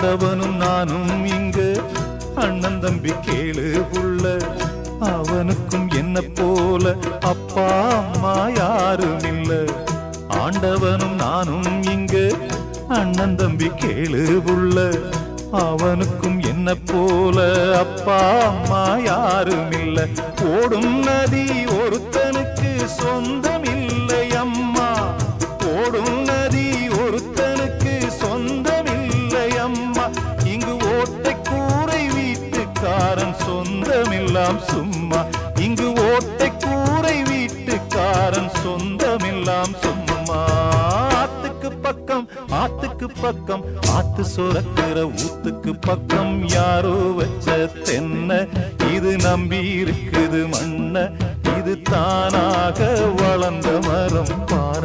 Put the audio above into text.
ஆண்டவனும் நானும் இங்கு அண்ணன் தம்பி கேளு புள்ள, அவனுக்கும் என்ன போல அப்பா அம்மா யாரும் இல்ல. ஆண்டவனும் நானும் இங்கு அண்ணன் தம்பி கேளு புள்ள, அவனுக்கும் என்ன போல அப்பா அம்மா யாரும் இல்ல. ஓடும் நதி ஒருத்தனுக்கு சொந்தம் இல்லை அம்மா, ஓடும் நதி ஒருத்தனுக்கு சொந்தம் இல்லை அம்மா. இங்கு ஓட்டை கூரை வீட்டுக்காரன் சொந்தமெல்லாம் சும்மா, இங்கு ஓட்டை கூரை வீட்டுக்காரன் சொந்தமெல்லாம் சும்மா. ஆத்துக்கு பக்கம் ஆத்துக்கு பக்கம் ஆத்து சுரக்கிற ஊத்துக்கு பக்கம் யாரோ வச்ச தென்ன, இது நம்பி இருக்குது மண்ண, இது தானாக வளர்ந்த மரம் பார.